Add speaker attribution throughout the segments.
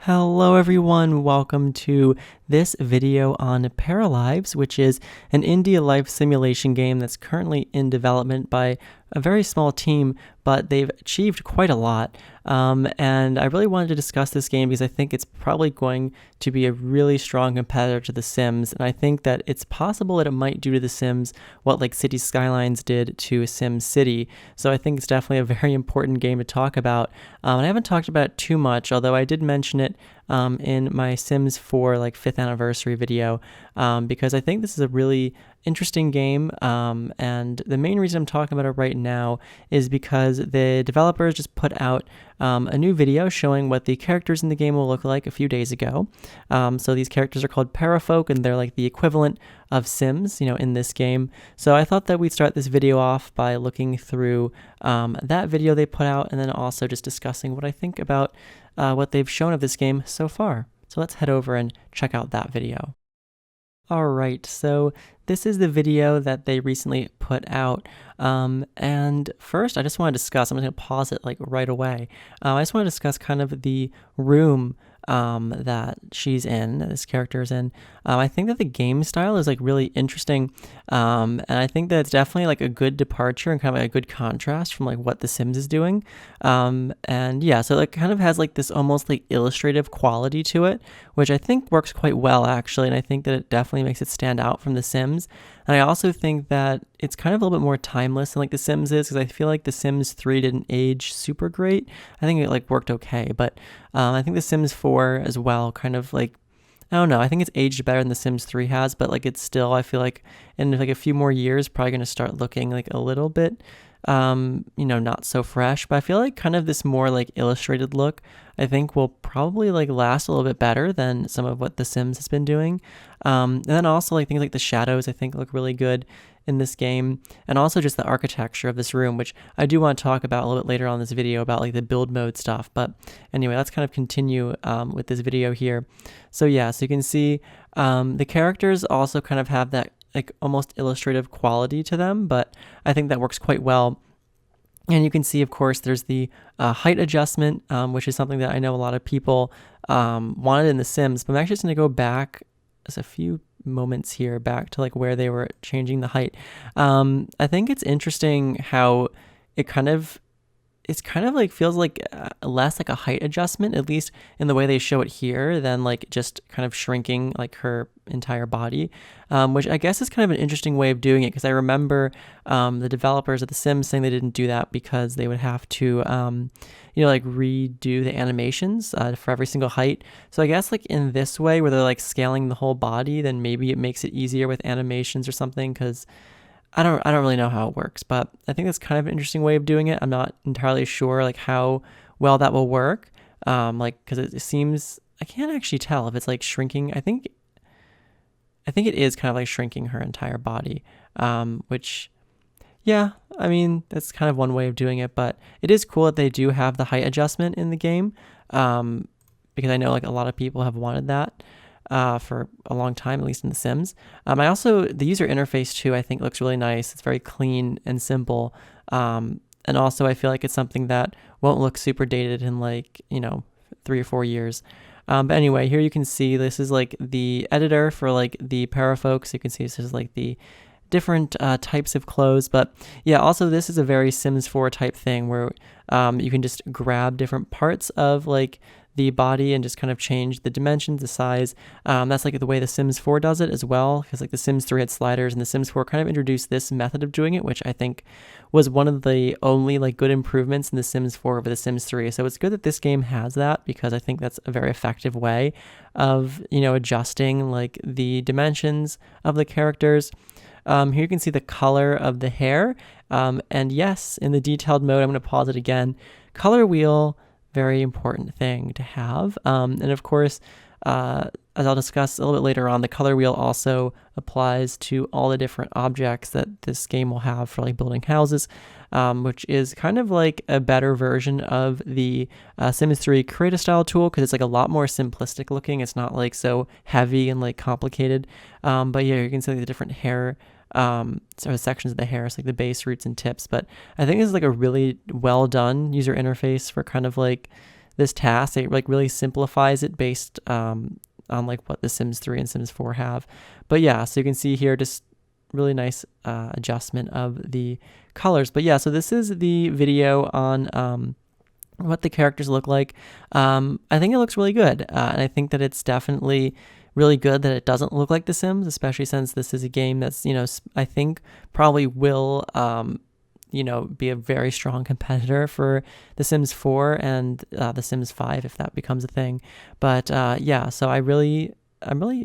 Speaker 1: Hello everyone, welcome to this video on Paralives, which is an indie life simulation game that's currently in development by a very small team, but they've achieved quite a lot. And I really wanted to discuss this game because I think it's probably going to be a really strong competitor to The Sims, and I think that it's possible that it might do to The Sims what like City Skylines did to Sim City. So I think it's definitely a very important game to talk about. And I haven't talked about it too much, although I did mention it in my Sims 4 like 5th anniversary video, because I think this is a really interesting game, and the main reason I'm talking about it right now is because the developers just put out a new video showing what the characters in the game will look like a few days ago. So these characters are called Parafolk, and they're like the equivalent of Sims, in this game. So I thought that we'd start this video off by looking through that video they put out, and then also just discussing what I think about what they've shown of this game so far. So let's head over and check out that video. Alright, so this is the video that they recently put out, and first I just want to discuss, I'm just going to pause it like right away. I just want to discuss kind of the room that she's in, that this character is in. I think that the game style is like really interesting, and I think that it's definitely like a good departure and kind of like a good contrast from like what The Sims is doing. And yeah, so it like kind of has like this almost like illustrative quality to it, which I think works quite well actually, and I think that it definitely makes it stand out from The Sims. And I also think that it's kind of a little bit more timeless than like The Sims is, because I feel like The Sims 3 didn't age super great. I think it like worked okay, but I think The Sims 4 as well kind of like, I don't know, I think it's aged better than The Sims 3 has, but like it's still, I feel like in like a few more years probably going to start looking like a little bit not so fresh. But I feel like kind of this more like illustrated look I think will probably like last a little bit better than some of what The Sims has been doing. And then also like things like the shadows I think look really good in this game, and also just the architecture of this room, which I do want to talk about a little bit later on in this video about like the build mode stuff. But anyway, let's kind of continue with this video here. So yeah, so you can see the characters also kind of have that like almost illustrative quality to them, but I think that works quite well. And you can see, of course, there's the height adjustment, which is something that I know a lot of people wanted in The Sims, but I'm actually just going to go back just a few moments here back to like where they were changing the height. I think it's interesting how it's kind of like feels like less like a height adjustment, at least in the way they show it here, than like just kind of shrinking like her entire body, which I guess is kind of an interesting way of doing it, because I remember the developers of The Sims saying they didn't do that because they would have to like redo the animations for every single height. So I guess like in this way where they're like scaling the whole body, then maybe it makes it easier with animations or something, because I don't really know how it works, but I think that's kind of an interesting way of doing it. I'm not entirely sure like how well that will work, because it seems, I can't actually tell if it's like shrinking. I think it is kind of like shrinking her entire body, which, yeah, I mean, that's kind of one way of doing it, but it is cool that they do have the height adjustment in the game, because I know like a lot of people have wanted that for a long time, at least in The Sims. I also, the user interface too, I think looks really nice. It's very clean and simple. And also I feel like it's something that won't look super dated in like, 3 or 4 years. But anyway, here you can see this is like the editor for like the Parafolk. So you can see this is like the different types of clothes. But yeah, also this is a very Sims 4 type thing where you can just grab different parts of like the body and just kind of change the dimensions, the size. That's like the way The Sims 4 does it as well, because like The Sims 3 had sliders, and The Sims 4 kind of introduced this method of doing it, which I think was one of the only like good improvements in The Sims 4 over The Sims 3. So it's good that this game has that, because I think that's a very effective way of adjusting like the dimensions of the characters. Here you can see the color of the hair, and yes, in the detailed mode, I'm going to pause it again. Color wheel, very important thing to have. And of course, as I'll discuss a little bit later on, the color wheel also applies to all the different objects that this game will have for like building houses, which is kind of like a better version of the Sims 3 create a style tool, because it's like a lot more simplistic looking. It's not like so heavy and like complicated. But yeah, you can see the different hair sort of sections of the hair, so like the base, roots, and tips. But I think this is like a really well done user interface for kind of like this task. It like really simplifies it based on like what the Sims 3 and Sims 4 have. But yeah, so you can see here just really nice adjustment of the colors. But yeah, so this is the video on what the characters look like. I think it looks really good, and I think that it's definitely really good that it doesn't look like The Sims, especially since this is a game that's, I think probably will, be a very strong competitor for The Sims 4 and The Sims 5 if that becomes a thing. But yeah, so I'm really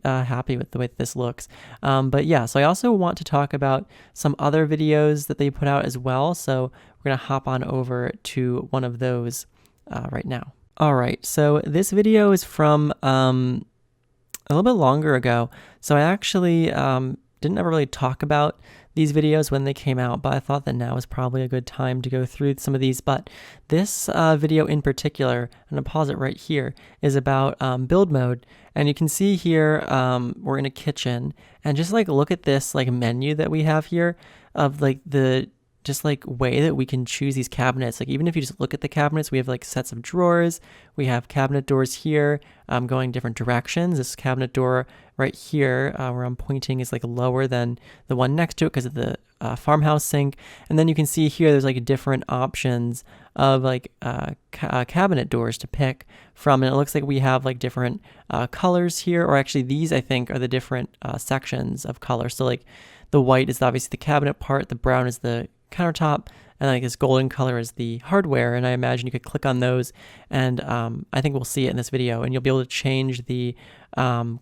Speaker 1: happy with the way that this looks. But yeah, so I also want to talk about some other videos that they put out as well. So we're going to hop on over to one of those right now. All right, so this video is from a little bit longer ago. So I actually didn't ever really talk about these videos when they came out, but I thought that now is probably a good time to go through some of these. But this video in particular, I'm going to pause it right here, is about build mode. And you can see here we're in a kitchen, and just like look at this like menu that we have here of like the just like way that we can choose these cabinets. Like even if you just look at the cabinets, we have like sets of drawers, we have cabinet doors here going different directions. This cabinet door right here where I'm pointing is like lower than the one next to it because of the farmhouse sink. And then you can see here there's like different options of like cabinet doors to pick from, and it looks like we have like different colors here, or actually these I think are the different sections of color. So like the white is obviously the cabinet part, the brown is the countertop, and like this golden color is the hardware. And I imagine you could click on those, and I think we'll see it in this video, and you'll be able to change the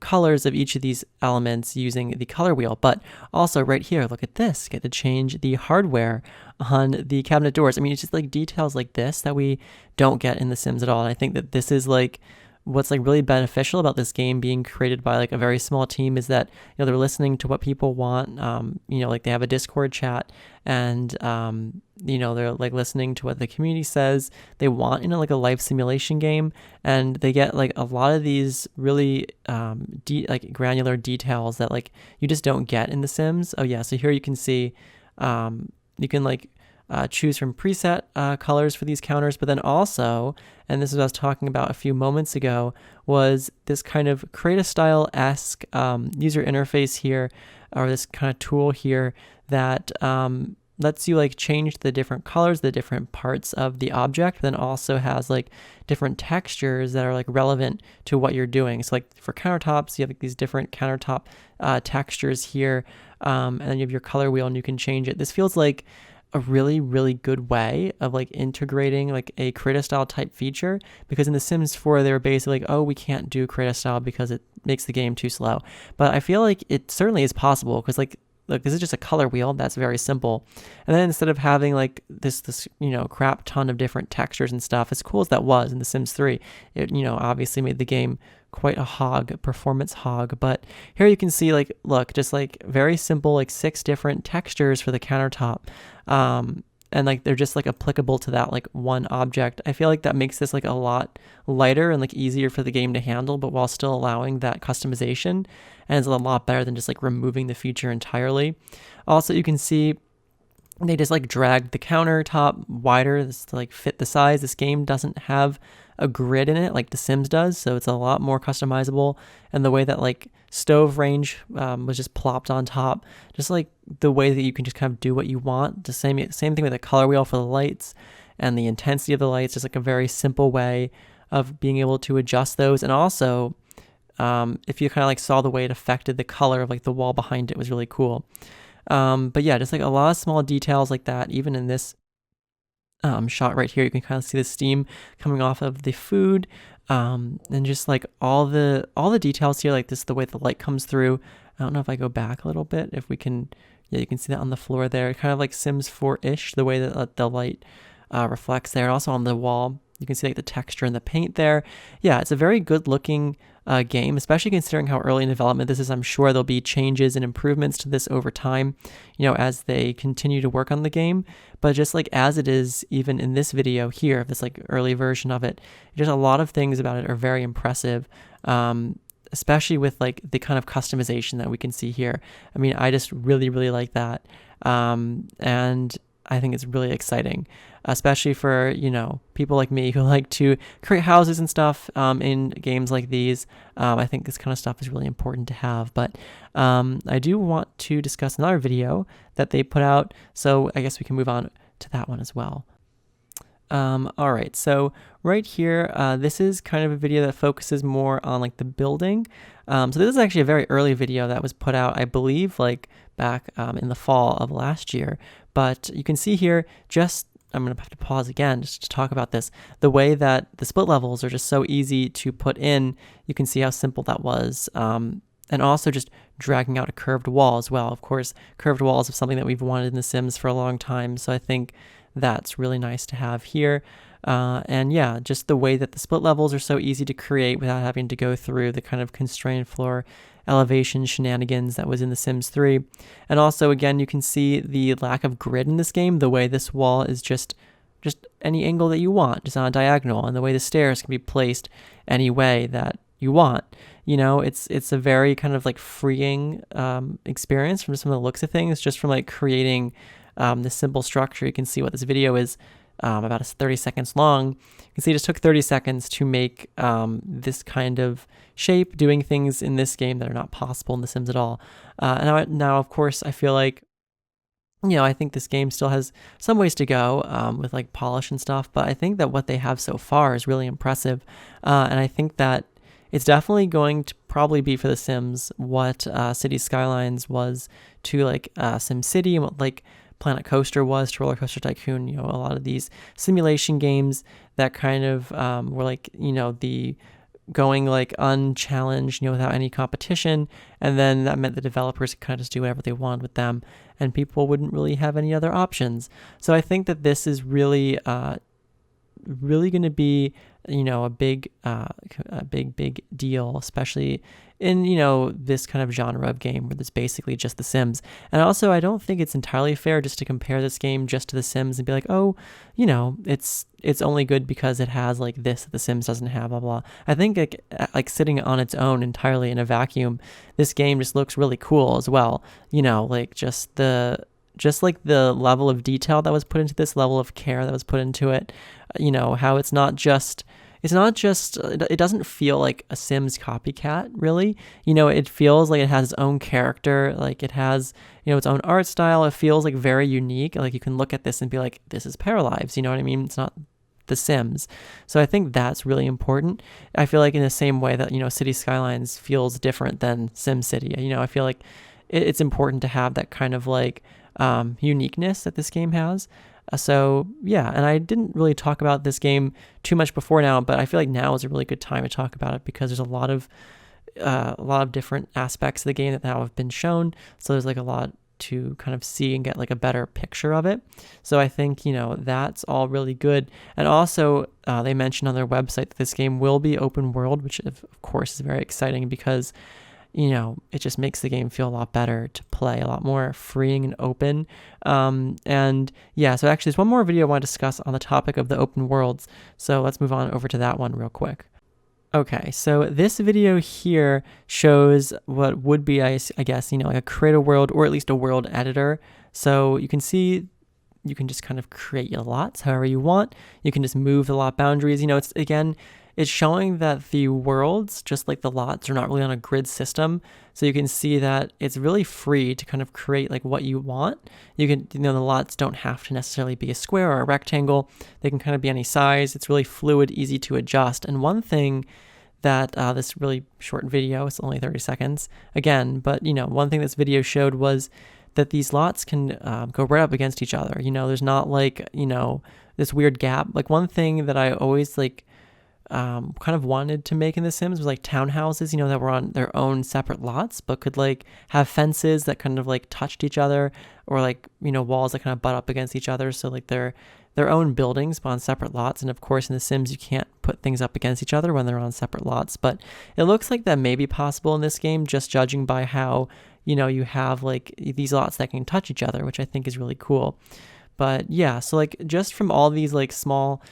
Speaker 1: colors of each of these elements using the color wheel. But also right here, look at this, get to change the hardware on the cabinet doors. I mean, it's just like details like this that we don't get in The Sims at all. And I think that this is like what's like really beneficial about this game being created by like a very small team, is that they're listening to what people want. Like they have a Discord chat, and they're like listening to what the community says they want in like a life simulation game, and they get like a lot of these really like granular details that like you just don't get in The Sims. Oh yeah, so here you can see you can like choose from preset colors for these counters, but then also, and this is what I was talking about a few moments ago, was this kind of create a style-esque user interface here, or this kind of tool here that lets you like change the different colors, the different parts of the object, but then also has like different textures that are like relevant to what you're doing. So like for countertops, you have like these different countertop textures here, and then you have your color wheel and you can change it. This feels like a really, really good way of like integrating like a create a style type feature, because in The Sims 4 they were basically like, oh, we can't do create a style because it makes the game too slow. But I feel like it certainly is possible, because like look, this is just a color wheel that's very simple, and then instead of having like this crap ton of different textures and stuff, as cool as that was in The Sims 3, it obviously made the game quite a performance hog. But here you can see like, look, just like very simple, like 6 different textures for the countertop, and like they're just like applicable to that like one object. I feel like that makes this like a lot lighter and like easier for the game to handle, but while still allowing that customization, and it's a lot better than just like removing the feature entirely. Also, you can see they just like dragged the countertop wider to like fit the size. This game doesn't have a grid in it like The Sims does, so it's a lot more customizable. And the way that like stove range was just plopped on top, just like the way that you can just kind of do what you want. The same thing with the color wheel for the lights and the intensity of the lights, just like a very simple way of being able to adjust those. And also if you kind of like saw the way it affected the color of like the wall behind it, was really cool. But yeah, just like a lot of small details like that. Even in this shot right here, you can kind of see the steam coming off of the food, and just like all the details here, like this, the way the light comes through. I don't know if I go back a little bit, if we can, yeah, you can see that on the floor there, kind of like Sims 4-ish, the way that the light reflects there. And also on the wall, you can see like the texture and the paint there. Yeah, it's a very good looking game, especially considering how early in development this is. I'm sure there'll be changes and improvements to this over time, as they continue to work on the game. But just like as it is, even in this video here, this like early version of it, just a lot of things about it are very impressive, especially with like the kind of customization that we can see here. I mean, I just really, really like that. And I think it's really exciting, especially for, people like me who like to create houses and stuff in games like these. I think this kind of stuff is really important to have. But I do want to discuss another video that they put out, so I guess we can move on to that one as well. All right, so right here, this is kind of a video that focuses more on like the building. So this is actually a very early video that was put out, I believe, like back in the fall of last year. But you can see here, I'm going to have to pause again just to talk about this. The way that the split levels are just so easy to put in, you can see how simple that was. And also just dragging out a curved wall as well. Of course, curved walls are something that we've wanted in The Sims for a long time, so I think that's really nice to have here. And yeah, just the way that the split levels are so easy to create without having to go through the kind of constrained floor elevation shenanigans that was in The Sims 3. And also, again, you can see the lack of grid in this game, the way this wall is just any angle that you want, just on a diagonal, and the way the stairs can be placed any way that you want. It's a very kind of like freeing experience from some of the looks of things, just from like creating this simple structure. You can see what this video is about 30 seconds long. You can see it just took 30 seconds to make this kind of shape, doing things in this game that are not possible in The Sims at all. And now, of course, I feel like, I think this game still has some ways to go with like polish and stuff, but I think that what they have so far is really impressive. And I think that it's definitely going to probably be for The Sims what City Skylines was to like SimCity, and what like Planet Coaster was to Roller Coaster Tycoon. A lot of these simulation games that kind of were like, the going like unchallenged, without any competition. And then that meant the developers could kind of just do whatever they wanted with them, and people wouldn't really have any other options. So I think that this is really going to be, a big deal, especially in, this kind of genre of game where there's basically just The Sims. And also, I don't think it's entirely fair just to compare this game just to The Sims and be like, oh, it's only good because it has like this that The Sims doesn't have, blah, blah. I think like sitting on its own entirely in a vacuum, this game just looks really cool as well. Like just like the level of detail that was put into this, level of care that was put into it, how it doesn't feel like a Sims copycat, really. It feels like it has its own character, like it has, its own art style. It feels like very unique. Like you can look at this and be like, this is Paralives, you know what I mean? It's not The Sims. So I think that's really important. I feel like in the same way that, City Skylines feels different than SimCity. I feel like it's important to have that kind of like uniqueness that this game has. So yeah, and I didn't really talk about this game too much before now, but I feel like now is a really good time to talk about it because there's a lot of different aspects of the game that now have been shown. So there's like a lot to kind of see and get like a better picture of it. So I think, that's all really good. And also they mentioned on their website that this game will be open world, which of course is very exciting because it just makes the game feel a lot better to play, a lot more freeing and open. And yeah, so actually there's one more video I want to discuss on the topic of the open worlds. So let's move on over to that one real quick. Okay, so this video here shows what would be, I guess, like a create a world, or at least a world editor. So you can see you can just kind of create your lots however you want. You can just move the lot boundaries. It's showing that the worlds, just like the lots, are not really on a grid system. So you can see that it's really free to kind of create like what you want. You can, the lots don't have to necessarily be a square or a rectangle. They can kind of be any size. It's really fluid, easy to adjust. And one thing that this really short video, it's only 30 seconds again, but one thing this video showed was that these lots can go right up against each other. There's not like, this weird gap. Like one thing that I always like kind of wanted to make in The Sims was like townhouses, that were on their own separate lots, but could like have fences that kind of like touched each other, or like, walls that kind of butt up against each other. So like they're their own buildings but on separate lots. And of course in The Sims you can't put things up against each other when they're on separate lots, but it looks like that may be possible in this game, just judging by how, you have like these lots that can touch each other, which I think is really cool. But yeah, so like just from all these like small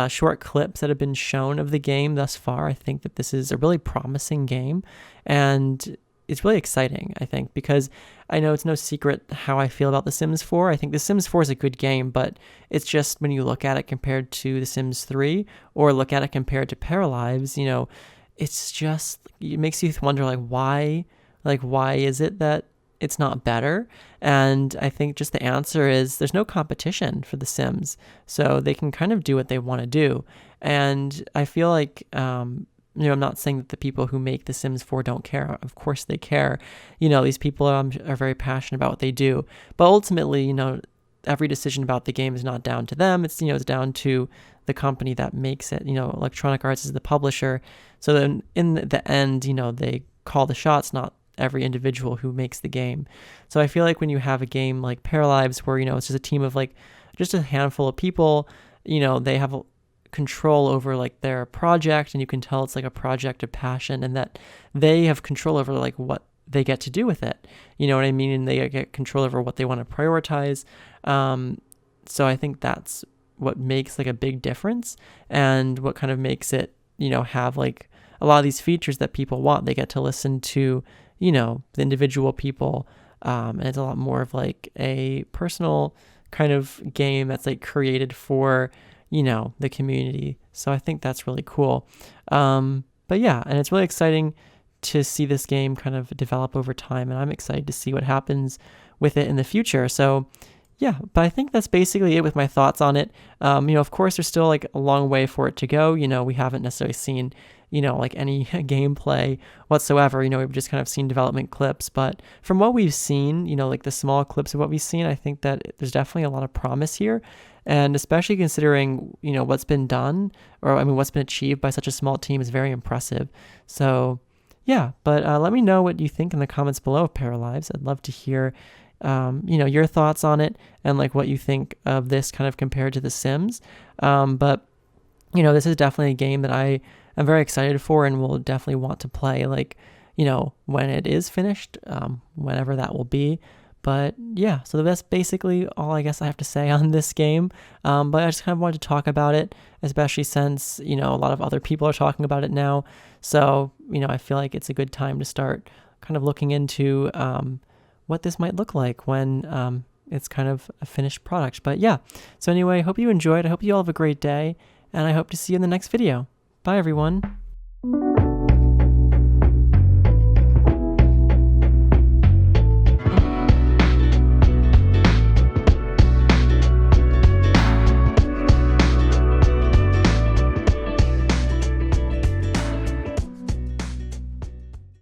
Speaker 1: short clips that have been shown of the game thus far, I think that this is a really promising game. And it's really exciting, I think, because I know it's no secret how I feel about The Sims 4. I think The Sims 4 is a good game, but it's just when you look at it compared to The Sims 3 or look at it compared to Paralives, it's just, it makes you wonder, why is it that it's not better? And I think just the answer is there's no competition for The Sims, so they can kind of do what they want to do. And I feel like, I'm not saying that the people who make The Sims 4 don't care. Of course they care. These people are very passionate about what they do. But ultimately, every decision about the game is not down to them. It's, it's down to the company that makes it. Electronic Arts is the publisher. So then in the end, they call the shots, not every individual who makes the game. So I feel like when you have a game like Paralives where, it's just a team of just a handful of people, they have control over their project, and you can tell it's a project of passion, and that they have control over what they get to do with it. You know what I mean? And they get control over what they want to prioritize. So I think that's what makes a big difference, and what kind of makes it, have a lot of these features that people want. They get to listen to, the individual people, and it's a lot more of a personal kind of game that's created for, the community. So I think that's really cool. But yeah, and it's really exciting to see this game kind of develop over time, and I'm excited to see what happens with it in the future. So yeah, but I think that's basically it with my thoughts on it. Of course, there's still a long way for it to go. We haven't necessarily seen, any gameplay whatsoever. We've just kind of seen development clips. But from what we've seen, the small clips of what we've seen, I think that there's definitely a lot of promise here. And especially considering, what's been done, or what's been achieved by such a small team is very impressive. So yeah, but let me know what you think in the comments below of Paralives. I'd love to hear your thoughts on it, and what you think of this kind of compared to The Sims. But this is definitely a game that I am very excited for, and will definitely want to play when it is finished, whenever that will be. But yeah, so that's basically all I guess I have to say on this game. But I just kind of wanted to talk about it, especially since, a lot of other people are talking about it now. So, I feel like it's a good time to start kind of looking into what this might look like when it's kind of a finished product. But yeah, so anyway, I hope you enjoyed. I hope you all have a great day, and I hope to see you in the next video. Bye, everyone.